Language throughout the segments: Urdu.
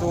تو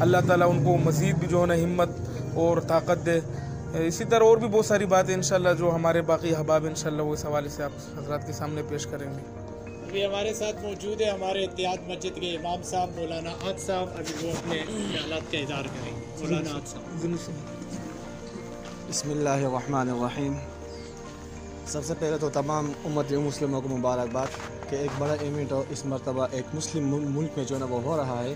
اللہ تعالیٰ ان کو مزید بھی جو ہے نا ہمت اور طاقت دے۔ اسی طرح اور بھی بہت ساری باتیں انشاءاللہ جو ہمارے باقی احباب انشاءاللہ وہ اس حوالے سے آپ حضرات کے سامنے پیش کریں گے۔ ابھی ہمارے ساتھ موجود ہے ہمارے اتحاد مسجد کے امام صاحب مولانا عاد صاحب، ابھی وہ اپنے خیالات کا اظہار کریں گے۔ مولانا عاد صاحب۔ بسم اللہ الرحمن الرحیم۔ سب سے پہلے تو تمام امت مسلموں کو مبارکباد کہ ایک بڑا ایونٹ اور اس مرتبہ ایک مسلم ملک میں جو ہے نا وہ ہو رہا ہے،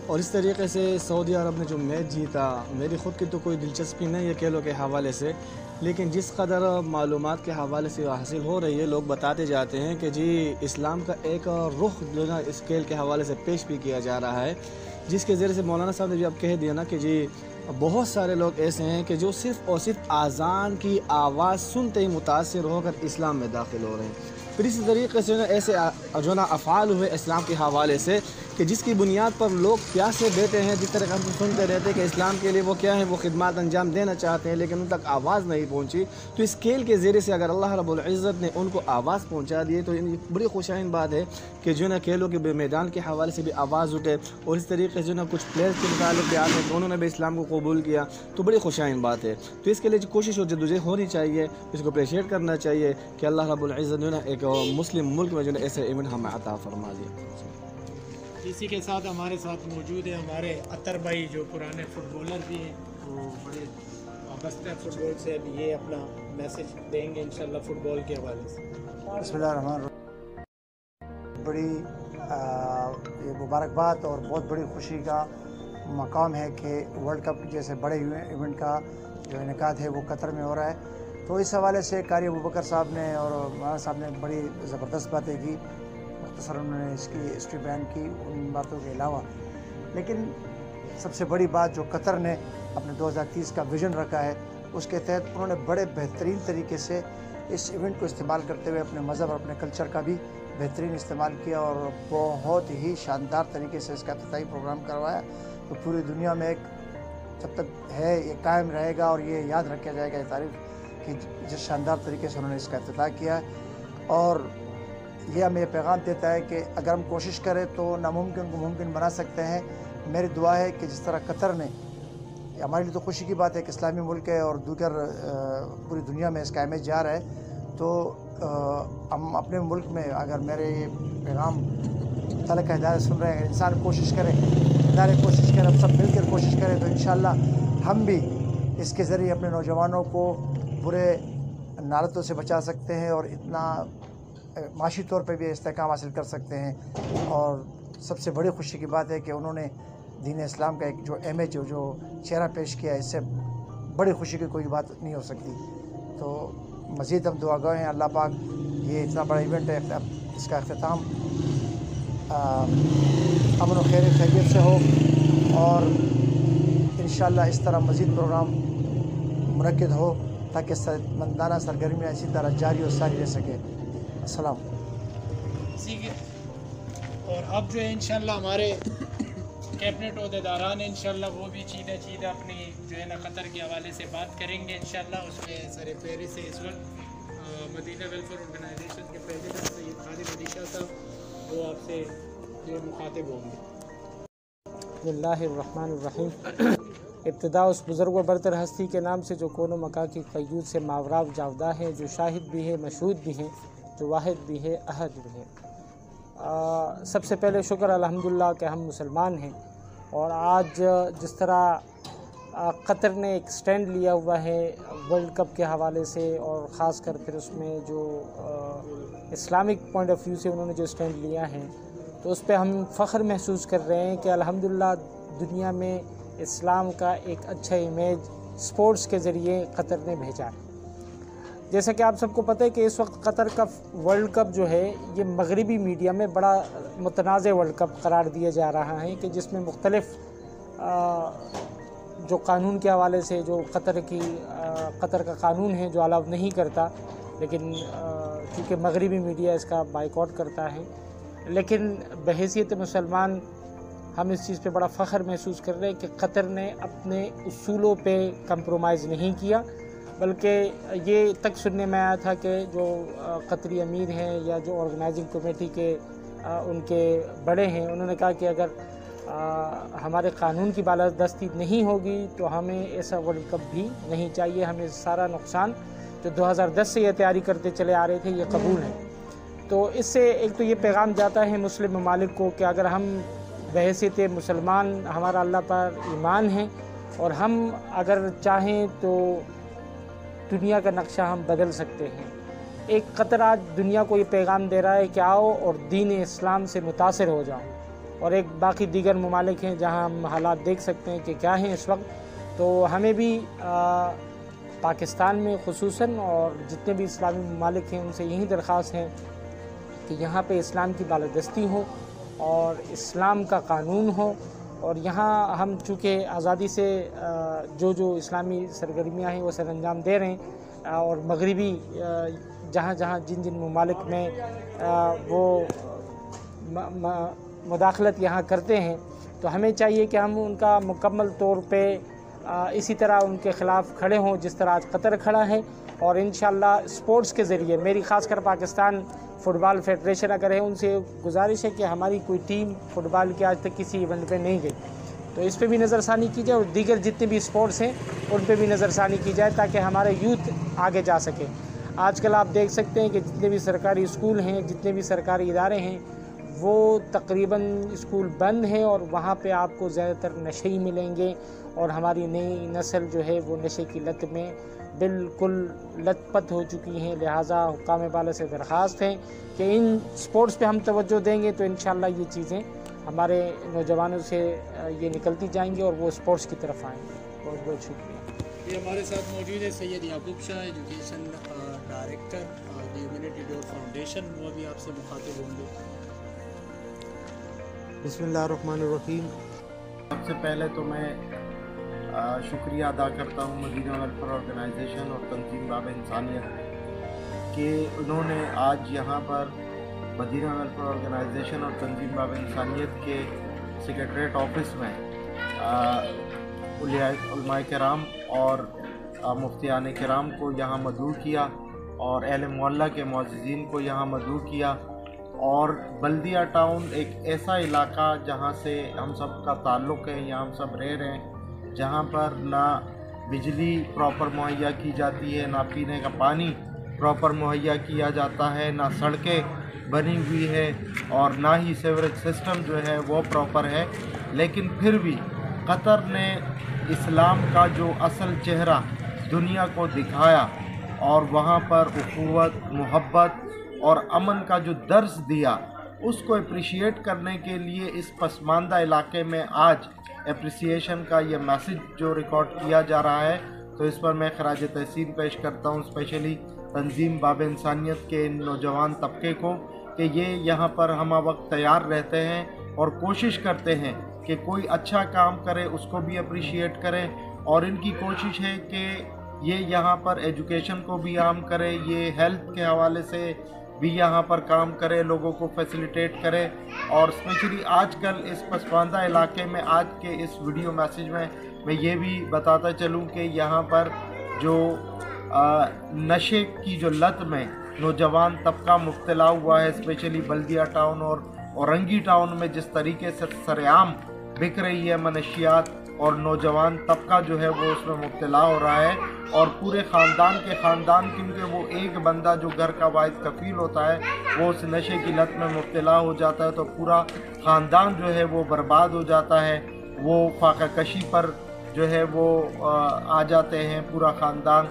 اور اس طریقے سے سعودی عرب نے جو میچ جیتا، میری خود کی تو کوئی دلچسپی نہیں ہے کھیلوں کے حوالے سے، لیکن جس قدر معلومات کے حوالے سے حاصل ہو رہی ہے، لوگ بتاتے جاتے ہیں کہ جی اسلام کا ایک رخ جو ہے نا اس کھیل کے حوالے سے پیش بھی کیا جا رہا ہے، جس کے ذریعے سے مولانا صاحب نے بھی اب کہہ دیا نا کہ جی بہت سارے لوگ ایسے ہیں کہ جو صرف اور صرف اذان کی آواز سنتے ہی متاثر ہو کر اسلام میں داخل ہو رہے ہیں۔ پھر اسی طریقے سے ایسے جو نا افعال ہوئے اسلام کے حوالے سے کہ جس کی بنیاد پر لوگ پیاسے بیٹھے ہیں، جس طرح ہم سنتے رہتے ہیں کہ اسلام کے لیے وہ کیا ہیں، وہ خدمات انجام دینا چاہتے ہیں لیکن ان تک آواز نہیں پہنچی، تو اس کھیل کے ذریعے سے اگر اللہ رب العزت نے ان کو آواز پہنچا دی تو بڑی خوشائن بات ہے کہ جو نا کھیلوں کے میدان کے حوالے سے بھی آواز اٹھے، اور اس طریقے سے نا کچھ پلیئرز کے متعلق بھی آتے ہیں کہ انہوں نے بھی اسلام کو قبول کیا، تو بڑی خوشائن بات ہے۔ تو اس کے لیے کوشش اور جدوجہد ہونی چاہیے، اس کو اپریشیٹ کرنا چاہیے کہ اللہ رب العزت نے ایک مسلم ملک میں جو ہے ایسے ایونٹ ہمیں عطا فرما دیا۔ اسی کے ساتھ ہمارے ساتھ موجود ہیں ہمارے عطر بھائی جو پرانے فٹ بالر بھی ہیں، وہ بڑے وابستہ ہیں فٹ بال سے، ابھی یہ اپنا میسج دیں گے انشاءاللہ فٹ بال کے حوالے سے۔ بسم اللہ الرحمن الرحیم۔ بڑی یہ مبارکباد اور بہت بڑی خوشی کا مقام ہے کہ ورلڈ کپ جیسے بڑے ایونٹ کا جو انعقاد ہے وہ قطر میں ہو رہا ہے، تو اس حوالے سے قاری ابوبکر صاحب نے اور مولانا صاحب نے بڑی زبردست باتیں کی، مختصر انہوں نے اس کی ہسٹری بیان کی ان باتوں کے علاوہ، لیکن سب سے بڑی بات جو قطر نے اپنے 2030 کا ویژن رکھا ہے، اس کے تحت انہوں نے بڑے بہترین طریقے سے اس ایونٹ کو استعمال کرتے ہوئے اپنے مذہب اور اپنے کلچر کا بھی بہترین استعمال کیا، اور بہت ہی شاندار طریقے سے اس کا افتتاحی پروگرام کروایا۔ تو پوری دنیا میں ایک جب تک ہے یہ قائم رہے گا اور یہ یاد رکھا جائے گا یہ تاریخ کہ جس شاندار طریقے سے انہوں نے اس کا افتتاح کیا ہے، اور یہ ہمیں یہ پیغام دیتا ہے کہ اگر ہم کوشش کریں تو ناممکن کو ممکن بنا سکتے ہیں۔ میری دعا ہے کہ جس طرح قطر نے، ہمارے لیے تو خوشی کی بات ہے کہ اسلامی ملک ہے اور دیگر پوری دنیا میں اس کا امیج جا رہا ہے، تو ہم اپنے ملک میں اگر میرے یہ پیغام تعالیٰ کا ہدایت سن رہے ہیں، انسان کوشش کرے، ادارے کوشش کریں، ہم سب مل کر کوشش کریں، تو انشاءاللہ ہم بھی اس کے ذریعے اپنے نوجوانوں کو برے نالتوں سے بچا سکتے ہیں اور اتنا معاشی طور پہ بھی استحکام حاصل کر سکتے ہیں۔ اور سب سے بڑی خوشی کی بات ہے کہ انہوں نے دین اسلام کا ایک جو امیج جو چہرہ پیش کیا ہے، اس سے بڑی خوشی کی کوئی بات نہیں ہو سکتی۔ تو مزید ہم دعا گوئے ہیں اللہ پاک یہ اتنا بڑا ایونٹ ہے، اس کا اختتام امن و خیریت سے ہو، اور انشاءاللہ اس طرح مزید پروگرام منعقد ہو تاکہ مندانہ سرگرمیاں اسی طرح جاری و ساری رہ سکے۔ السلام۔ اور اب جو ہے انشاءاللہ ہمارے کیبنٹ عہدیداران ہیں انشاءاللہ وہ بھی چیدہ اپنی جو ہے نا قطر کے حوالے سے بات کریں گے انشاءاللہ۔ اس میں سر فہرست سے اس وقت مدینہ ویلفیئر آرگنائزیشن کے پریزیڈنٹ سید خالد علی شاہ صاحب وہ آپ سے جو مخاطب ہوں گے۔ بسم اللہ الرحمن الرحیم۔ ابتدا اس بزرگ و برتر ہستی کے نام سے جو کون و مکان کی قیود سے ماوراء جاوداں ہے، جو شاہد بھی ہے، مشہود بھی ہیں، جو واحد بھی ہے، احد بھی ہے۔ سب سے پہلے شکر الحمدللہ کہ ہم مسلمان ہیں، اور آج جس طرح قطر نے ایک سٹینڈ لیا ہوا ہے ورلڈ کپ کے حوالے سے، اور خاص کر پھر اس میں جو اسلامک پوائنٹ آف ویو سے انہوں نے جو سٹینڈ لیا ہے، تو اس پہ ہم فخر محسوس کر رہے ہیں کہ الحمدللہ دنیا میں اسلام کا ایک اچھا امیج سپورٹس کے ذریعے قطر نے بھیجا ہے۔ جیسا کہ آپ سب کو پتہ ہے کہ اس وقت قطر کا ورلڈ کپ جو ہے یہ مغربی میڈیا میں بڑا متنازع ورلڈ کپ قرار دیا جا رہا ہے، کہ جس میں مختلف جو قانون کے حوالے سے جو قطر کا قانون ہے جو الاؤ نہیں کرتا، لیکن چونکہ مغربی میڈیا اس کا بائیکاٹ کرتا ہے، لیکن بحیثیت مسلمان ہم اس چیز پہ بڑا فخر محسوس کر رہے ہیں کہ قطر نے اپنے اصولوں پہ کمپرومائز نہیں کیا، بلکہ یہ تک سننے میں آیا تھا کہ جو قطری امیر ہیں یا جو آرگنائزنگ کمیٹی کے ان کے بڑے ہیں، انہوں نے کہا کہ اگر ہمارے قانون کی بالادستی نہیں ہوگی تو ہمیں ایسا ورلڈ کپ بھی نہیں چاہیے، ہمیں سارا نقصان جو 2010 سے یہ تیاری کرتے چلے آ رہے تھے یہ قبول ہے۔ تو اس سے ایک تو یہ پیغام جاتا ہے مسلم ممالک کو کہ اگر ہم بحیثیت مسلمان ہمارا اللہ پر ایمان ہے اور ہم اگر چاہیں تو دنیا کا نقشہ ہم بدل سکتے ہیں۔ ایک قطر آج دنیا کو یہ پیغام دے رہا ہے کہ آؤ اور دین اسلام سے متاثر ہو جاؤ، اور ایک باقی دیگر ممالک ہیں جہاں ہم حالات دیکھ سکتے ہیں کہ کیا ہیں اس وقت۔ تو ہمیں بھی پاکستان میں خصوصاً اور جتنے بھی اسلامی ممالک ہیں ان سے یہی درخواست ہے کہ یہاں پہ اسلام کی بالادستی ہو اور اسلام کا قانون ہو، اور یہاں ہم چونکہ آزادی سے جو اسلامی سرگرمیاں ہیں وہ سر انجام دے رہے ہیں، اور مغربی جہاں جن ممالک میں وہ مداخلت یہاں کرتے ہیں، تو ہمیں چاہیے کہ ہم ان کا مکمل طور پہ اسی طرح ان کے خلاف کھڑے ہوں جس طرح آج قطر کھڑا ہے، اور انشاءاللہ اسپورٹس کے ذریعے میری خاص کر پاکستان فٹ بال فیڈریشن اگر ہے ان سے گزارش ہے کہ ہماری کوئی ٹیم فٹ بال کی آج تک کسی ایونٹ پہ نہیں گئی، تو اس پہ بھی نظر ثانی کی جائے، اور دیگر جتنے بھی اسپورٹس ہیں ان پہ بھی نظر ثانی کی جائے تاکہ ہمارے یوتھ آگے جا سکے۔ آج کل آپ دیکھ سکتے ہیں کہ جتنے بھی سرکاری اسکول ہیں، جتنے بھی سرکاری ادارے ہیں، وہ تقریباً اسکول بند ہیں، اور وہاں پہ آپ کو زیادہ تر نشے ہی ملیں گے، اور ہماری نئی نسل جو ہے وہ نشے کی لت میں بالکل لت پت ہو چکی ہیں۔ لہٰذا حکام بالا سے درخواست ہے کہ ان سپورٹس پہ ہم توجہ دیں گے تو انشاءاللہ یہ چیزیں ہمارے نوجوانوں سے یہ نکلتی جائیں گی اور وہ سپورٹس کی طرف آئیں گے۔ بہت بہت شکریہ۔ یہ ہمارے ساتھ موجود ہے سید یعقوب شاہ، ایجوکیشن ڈائریکٹر ہیومینٹی ڈور فاؤنڈیشن، وہ بھی آپ سے مخاطب ہوں گے۔ بسم اللہ الرحمن الرحیم۔ سب سے پہلے تو میں شکریہ ادا کرتا ہوں مدینہ ویلفیئر آرگنائزیشن اور تنظیم باب انسانیت کہ انہوں نے آج یہاں پر مدینہ ویلفیئر آرگنائزیشن اور تنظیم باب انسانیت کے سیکریٹریٹ آفس میں علماء کرام اور مفتیان کرام کو یہاں مدعو کیا، اور اہل محلہ کے معززین کو یہاں مدعو کیا، اور بلدیہ ٹاؤن ایک ایسا علاقہ جہاں سے ہم سب کا تعلق ہے، یہاں ہم سب رہ رہے ہیں، جہاں پر نہ بجلی پراپر مہیا کی جاتی ہے، نہ پینے کا پانی پراپر مہیا کیا جاتا ہے، نہ سڑکیں بنی ہوئی ہے، اور نہ ہی سیوریج سسٹم جو ہے وہ پراپر ہے، لیکن پھر بھی قطر نے اسلام کا جو اصل چہرہ دنیا کو دکھایا، اور وہاں پر اخوت، محبت اور امن کا جو درس دیا، اس کو اپریشیٹ کرنے کے لیے اس پسماندہ علاقے میں آج اپریسیشن کا یہ میسیج جو ریکارڈ کیا جا رہا ہے، تو اس پر میں خراج تحسین پیش کرتا ہوں اسپیشلی تنظیم باب انسانیت کے نوجوان طبقے کو کہ یہ یہاں پر ہمہ وقت تیار رہتے ہیں اور کوشش کرتے ہیں کہ کوئی اچھا کام کرے اس کو بھی اپریشیٹ کریں، اور ان کی کوشش ہے کہ یہ یہاں پر ایجوکیشن کو بھی عام کرے، یہ ہیلتھ کے حوالے سے بھی یہاں پر کام کرے، لوگوں کو فیسیلیٹیٹ کرے، اور اسپیشلی آج کل اس پسماندہ علاقے میں آج کے اس ویڈیو میسیج میں یہ بھی بتاتا چلوں کہ یہاں پر جو نشے کی جو لت میں نوجوان طبقہ مبتلا ہوا ہے، اسپیشلی بلدیہ ٹاؤن اور اورنگی ٹاؤن میں جس طریقے سے سرعام بک رہی ہے منشیات، اور نوجوان طبقہ جو ہے وہ اس میں مبتلا ہو رہا ہے، اور پورے خاندان کیونکہ وہ ایک بندہ جو گھر کا واحد کفیل ہوتا ہے وہ اس نشے کی لت میں مبتلا ہو جاتا ہے تو پورا خاندان جو ہے وہ برباد ہو جاتا ہے، وہ فاقہ کشی پر جو ہے وہ آ جاتے ہیں پورا خاندان۔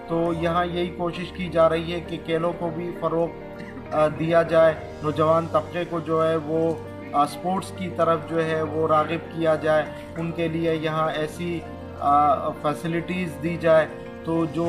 تو یہاں یہی کوشش کی جا رہی ہے کہ کھیلوں کو بھی فروغ دیا جائے، نوجوان طبقے کو جو ہے وہ سپورٹس کی طرف جو ہے وہ راغب کیا جائے، ان کے لیے یہاں ایسی فیسلٹیز دی جائے۔ تو جو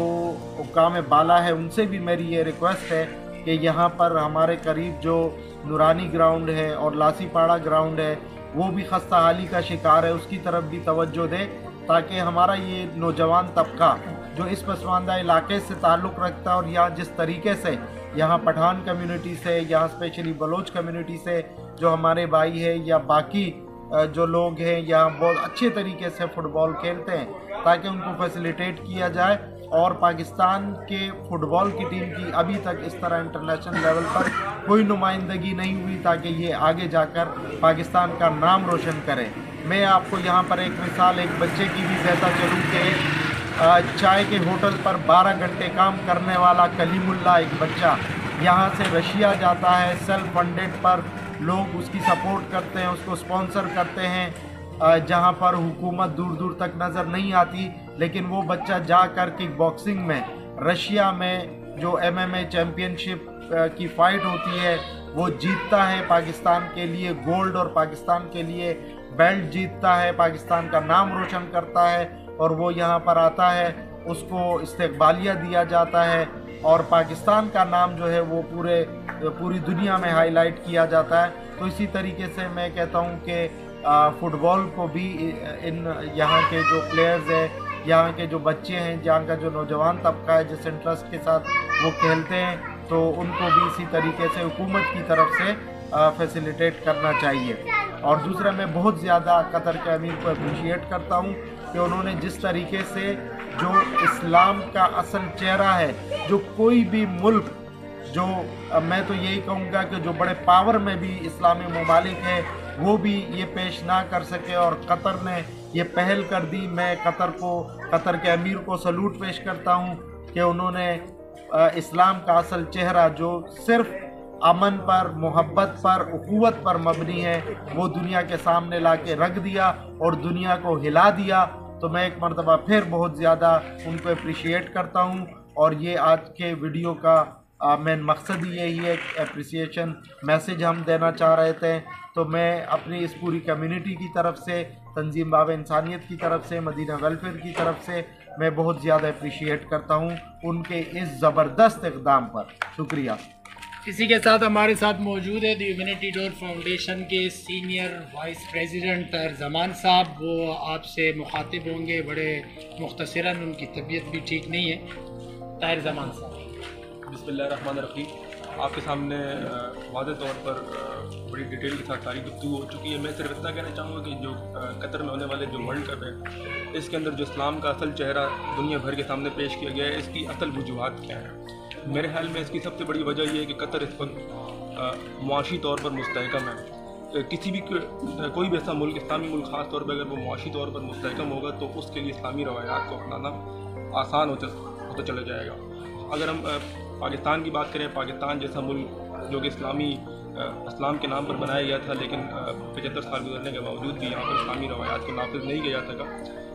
حکام بالا ہے ان سے بھی میری یہ ریکویسٹ ہے کہ یہاں پر ہمارے قریب جو نورانی گراؤنڈ ہے اور لاسی پاڑا گراؤنڈ ہے وہ بھی خستہ حالی کا شکار ہے، اس کی طرف بھی توجہ دے تاکہ ہمارا یہ نوجوان طبقہ جو اس پسماندہ علاقے سے تعلق رکھتا ہے، اور یہاں جس طریقے سے یہاں پٹھان کمیونٹی سے، یہاں اسپیشلی بلوچ کمیونٹی سے جو ہمارے بھائی ہیں یا باقی جو لوگ ہیں یہاں بہت اچھے طریقے سے فٹ بال کھیلتے ہیں، تاکہ ان کو فیسیلیٹیٹ کیا جائے اور پاکستان کے فٹ بال کی ٹیم کی ابھی تک اس طرح انٹرنیشنل لیول پر کوئی نمائندگی نہیں ہوئی تاکہ یہ آگے جا کر پاکستان کا نام روشن کرے۔ میں آپ کو یہاں پر ایک مثال ایک بچے کی بھی دیتا چلوں کہ چائے کے ہوٹل پر 12 گھنٹے کام کرنے والا کلیم اللہ ایک بچہ یہاں سے رشیا جاتا ہے، سیلف فنڈڈ پر لوگ اس کی سپورٹ کرتے ہیں، اس کو سپانسر کرتے ہیں، جہاں پر حکومت دور دور تک نظر نہیں آتی، لیکن وہ بچہ جا کر کک باکسنگ میں رشیا میں جو MMA چیمپئن شپ کی فائٹ ہوتی ہے وہ جیتتا ہے، پاکستان کے لیے گولڈ اور پاکستان کے لیے بیلٹ جیتتا ہے، پاکستان کا نام روشن کرتا ہے، اور وہ یہاں پر آتا ہے، اس کو استقبالیہ دیا جاتا ہے، اور پاکستان کا نام جو ہے وہ پوری دنیا میں ہائی لائٹ کیا جاتا ہے۔ تو اسی طریقے سے میں کہتا ہوں کہ فٹ بال کو بھی یہاں کے جو پلیئرز ہیں، یہاں کے جو بچے ہیں، یہاں کا جو نوجوان طبقہ ہے جس انٹرسٹ کے ساتھ وہ کھیلتے ہیں، تو ان کو بھی اسی طریقے سے حکومت کی طرف سے فیسیلیٹیٹ کرنا چاہیے۔ اور دوسرا میں بہت زیادہ قطر کے امیر کو اپریشیٹ کرتا ہوں کہ انہوں نے جس طریقے سے جو اسلام کا اصل چہرہ ہے، جو کوئی بھی ملک جو میں تو یہی کہوں گا کہ جو بڑے پاور میں بھی اسلامی ممالک ہیں وہ بھی یہ پیش نہ کر سکے، اور قطر نے یہ پہل کر دی۔ میں قطر کے امیر کو سلوٹ پیش کرتا ہوں کہ انہوں نے اسلام کا اصل چہرہ جو صرف امن پر، محبت پر، اخوت پر مبنی ہے وہ دنیا کے سامنے لا کے رکھ دیا اور دنیا کو ہلا دیا۔ تو میں ایک مرتبہ پھر بہت زیادہ ان کو اپریشیٹ کرتا ہوں، اور یہ آج کے ویڈیو کا مین مقصد ہی یہی ہے، اپریسیشن میسیج ہم دینا چاہ رہے تھے۔ تو میں اپنی اس پوری کمیونٹی کی طرف سے، تنظیم باب انسانیت کی طرف سے، مدینہ ویلفیئر کی طرف سے میں بہت زیادہ اپریشیٹ کرتا ہوں ان کے اس زبردست اقدام پر۔ شکریہ۔ اسی کے ساتھ ہمارے ساتھ موجود ہے دی ہیومینٹی ڈور فاؤنڈیشن کے سینئر وائس پریزیڈنٹ طاہر زمان صاحب، وہ آپ سے مخاطب ہوں گے بڑے مختصراً، ان کی طبیعت بھی ٹھیک نہیں ہے۔ طاہر زمان صاحب۔ بسم اللہ الرحمن الرحیم۔ آپ کے سامنے واضح طور پر بڑی ڈیٹیل کے ساتھ ساری گفتگو ہو چکی ہے۔ میں صرف اتنا کہنا چاہوں گا کہ جو قطر میں ہونے والے جو ورلڈ کپ ہے، اس کے اندر جو اسلام کا اصل چہرہ دنیا بھر کے سامنے پیش کیا گیا ہے، اس کی اصل وجوہات کیا ہیں؟ میرے خیال میں اس کی سب سے بڑی وجہ یہ ہے کہ قطر اس وقت معاشی طور پر مستحکم ہے۔ کسی بھی کوئی بھی ایسا ملک، اسلامی ملک خاص طور پر اگر وہ معاشی طور پر مستحکم ہوگا تو اس کے لیے اسلامی روایات کو اپنانا آسان ہوتا چلا جائے گا۔ اگر ہم پاکستان کی بات کریں، پاکستان جیسا ملک جو کہ اسلام کے نام پر بنایا گیا تھا، لیکن 75 سال گزرنے کے باوجود بھی یہاں پر اسلامی روایات کو نافذ نہیں کیا جا سکا،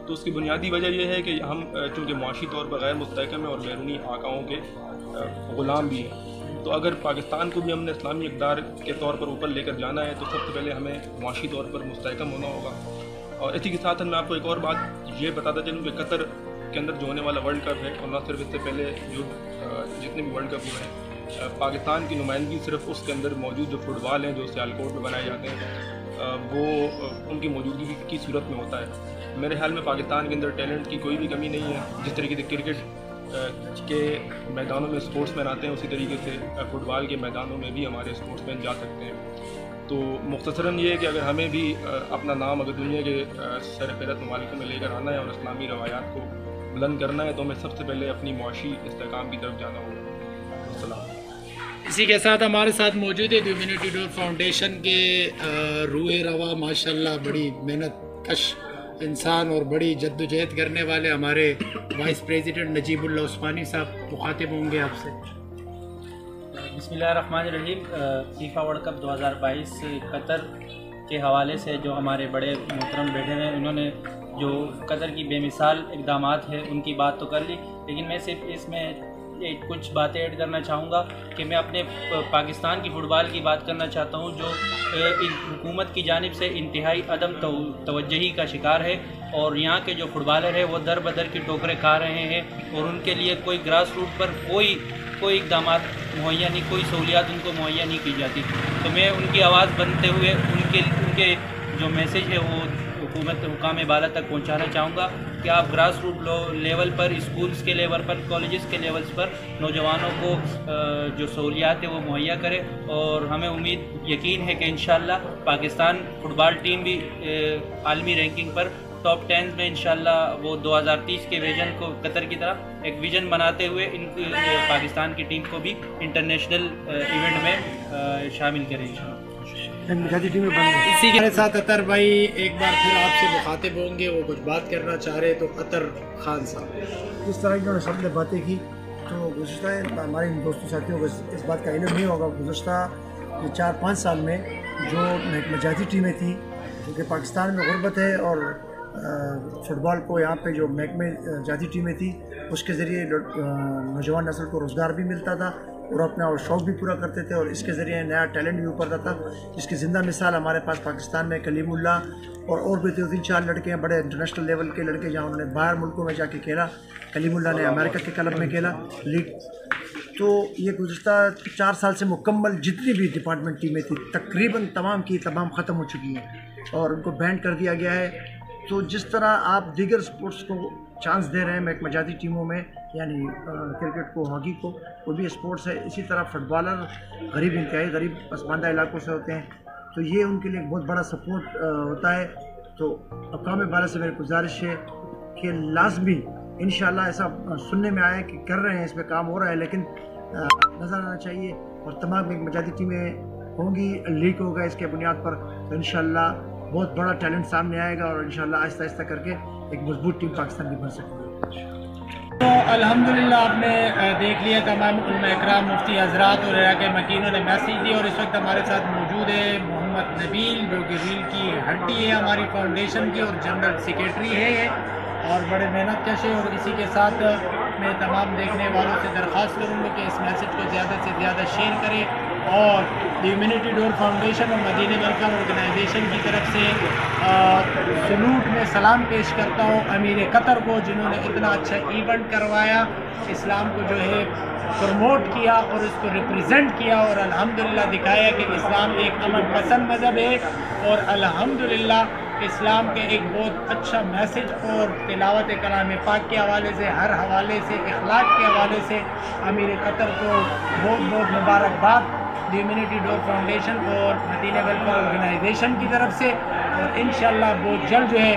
تو اس کی بنیادی وجہ یہ ہے کہ ہم چونکہ معاشی طور پر غیر مستحکم ہیں اور بیرونی آقاؤں کے غلام بھی ہیں، تو اگر پاکستان کو بھی ہم نے اسلامی اقدار کے طور پر اوپر لے کر جانا ہے تو سب سے پہلے ہمیں معاشی طور پر مستحکم ہونا ہوگا۔ اور اسی کے ساتھ میں آپ کو ایک اور بات یہ بتاتا چلوں کہ قطر کے اندر جو ہونے والا ورلڈ کپ ہے، اور نہ صرف اس سے پہلے جو جتنے بھی ورلڈ کپ ہوئے ہیں، پاکستان کی نمائندگی صرف اس کے اندر موجود جو فٹ بال ہیں جو سیالکوٹ میں بنائے جاتے ہیں وہ ان کی موجودگی کی صورت میں ہوتا ہے۔ میرے خیال میں پاکستان کے اندر ٹیلنٹ کی کوئی بھی کمی نہیں ہے۔ جس طریقے سے کرکٹ کے میدانوں میں اسپورٹس مین آتے ہیں، اسی طریقے سے فٹ بال کے میدانوں میں بھی ہمارے اسپورٹس مین جا سکتے ہیں۔ تو مختصراً یہ ہے کہ اگر ہمیں بھی اپنا نام اگر دنیا کے سر فہرست ممالکوں میں لے کر آنا ہے اور اسلامی روایات کو بلند کرنا ہے تو ہمیں سب سے پہلے اپنی معاشی استحکام کی طرف جانا ہوگا۔ السلام۔ اسی کے ساتھ ہمارے ساتھ موجود ہے دی ہیومینٹی ڈور فاؤنڈیشن کے روح روا ماشاءاللہ بڑی محنت کش انسان اور بڑی جد و جہد کرنے والے ہمارے وائس پریزیڈنٹ نجیب اللہ عثمانی صاحب مخاطب ہوں گے آپ سے۔ بسم اللہ الرحمن الرحیم۔ فیفا ورلڈ کپ 2022 قطر کے حوالے سے جو ہمارے بڑے محترم بیٹھے ہیں، انہوں نے جو قطر کی بے مثال اقدامات ہیں ان کی بات تو کر لی، لیکن میں صرف اس میں کچھ باتیں ایڈ کرنا چاہوں گا کہ میں اپنے پاکستان کی فٹ بال کی بات کرنا چاہتا ہوں، جو حکومت کی جانب سے انتہائی عدم توجہی کا شکار ہے، اور یہاں کے جو فٹ بالر ہیں وہ در بدر کی ٹوکریں کھا رہے ہیں، اور ان کے لیے کوئی گراس روٹ پر کوئی اقدامات مہیا نہیں، کوئی سہولیات ان کو مہیا نہیں کی جاتی۔ تو میں ان کی آواز بنتے ہوئے ان کے جو میسیج ہے وہ حکومت حکام بالا تک پہنچانا چاہوں گا کہ آپ گراس روٹ لیول پر، اسکولز کے لیول پر، کالجز کے لیولز پر نوجوانوں کو جو سہولیات ہیں وہ مہیا کرے، اور ہمیں امید یقین ہے کہ انشاءاللہ پاکستان فٹ بال ٹیم بھی عالمی رینکنگ پر ٹاپ 10 میں انشاءاللہ وہ 2030 کے ویژن کو قطر کی طرف ایک ویژن بناتے ہوئے ان پاکستان کی ٹیم کو بھی انٹرنیشنل ایونٹ میں شامل کریں انشاءاللہ۔ اسی کے ساتھ اطہر بھائی ایک بار پھر آپ سے مخاطب ہوں گے، وہ کچھ بات کرنا چاہ رہے تو اطہر خان صاحب۔ اس طرح انہوں نے سب نے باتیں کی تو گزشتہ ہمارے دوستوں ساتھیوں کو اس بات کا علم نہیں ہوگا، گزشتہ 4-5 سال میں جو مجازی ٹیمیں تھیں کیونکہ پاکستان میں غربت ہے اور فٹ بال کو یہاں پہ جو محکمے جاتی ٹیمیں تھیں اس کے ذریعے نوجوان نسل کو روزگار بھی ملتا تھا اور اپنا شوق بھی پورا کرتے تھے اور اس کے ذریعے نیا ٹیلنٹ بھی ابھرتا تھا، جس کی زندہ مثال ہمارے پاس پاکستان میں کلیم اللہ اور بھی 2-3-4 لڑکے ہیں بڑے انٹرنیشنل لیول کے لڑکے جہاں انہوں نے باہر ملکوں میں جا کے کھیلا۔ کلیم اللہ نے امریکہ کے کلب میں کھیلا لیگ۔ تو یہ گزشتہ 4 سال سے مکمل جتنی بھی ڈپارٹمنٹ ٹیمیں تھیں تقریباً تمام کی تمام ختم ہو چکی ہیں اور ان کو بینڈ کر دیا گیا ہے۔ تو جس طرح آپ دیگر سپورٹس کو چانس دے رہے ہیں مجازی ٹیموں میں، یعنی کرکٹ کو، ہاکی کو، وہ بھی اسپورٹس ہے، اسی طرح فٹ بالر غریب انتہائی غریب پسماندہ علاقوں سے ہوتے ہیں تو یہ ان کے لیے ایک بہت بڑا سپورٹ ہوتا ہے۔ تو اقوام بالا سے میری گزارش ہے کہ لازمی انشاءاللہ ایسا سننے میں آیا کہ کر رہے ہیں، اس پہ کام ہو رہا ہے، لیکن نظر آنا چاہیے اور تمام مجازی ٹیمیں ہوں گی، لیگ ہوگا اس کے بنیاد پر، تو انشاءاللہ بہت بڑا ٹیلنٹ سامنے آئے گا اور انشاءاللہ آہستہ آہستہ کر کے ایک مضبوط ٹیم پاکستان کی بن سکتی ہے۔ تو الحمدللہ آپ نے دیکھ لیا تمام علماء اکرام، مفتی حضرات اور علاقے مکینوں نے میسیج دی، اور اس وقت ہمارے ساتھ موجود ہے محمد نبیل جو کہ ریل کی ہڈی ہے ہماری فاؤنڈیشن کی اور جنرل سیکریٹری ہے اور بڑے محنت کش ہے۔ اور اسی کے ساتھ میں تمام دیکھنے والوں سے درخواست کروں گا کہ اس میسیج کو زیادہ سے زیادہ شیئر کریں اور ہیومینٹی ڈور فاؤنڈیشن اور مدینہ ویلفیئر آرگنائزیشن کی طرف سے سلوٹ میں سلام پیش کرتا ہوں امیر قطر کو، جنہوں نے اتنا اچھا ایونٹ کروایا، اسلام کو جو ہے پروموٹ کیا اور اس کو ریپریزنٹ کیا اور الحمدللہ دکھایا کہ اسلام ایک امن پسند مذہب ہے اور الحمدللہ اسلام کے ایک بہت اچھا میسج اور تلاوت کلام پاک کے حوالے سے، ہر حوالے سے، اخلاق کے حوالے سے امیر قطر کو بہت بہت مبارکباد ہیومینٹی ڈور فاؤنڈیشن اور مدینہ ویلفیئر آرگنائزیشن کی طرف سے، اور انشاءاللہ بہت جلد جو ہے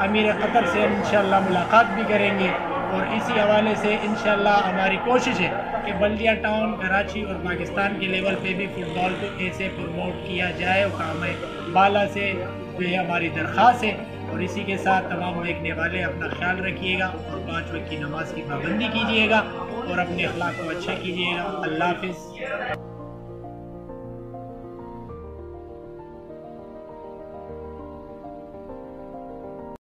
امیر قطر سے انشاءاللہ ملاقات بھی کریں گے۔ اور اسی حوالے سے انشاءاللہ ہماری کوشش ہے کہ بلدیہ ٹاؤن کراچی اور پاکستان کے لیول پہ بھی فٹ بال کو ایسے پروموٹ کیا جائے، اور کام بالا سے جو ہے ہماری درخواست ہے۔ اور اسی کے ساتھ تمام دیکھنے والے اپنا خیال رکھیے گا اور 5 وقت کی نماز کی پابندی کیجیے گا اور اپنے اخلاق کو اچھا کیجیے گا۔ اللہ حافظ۔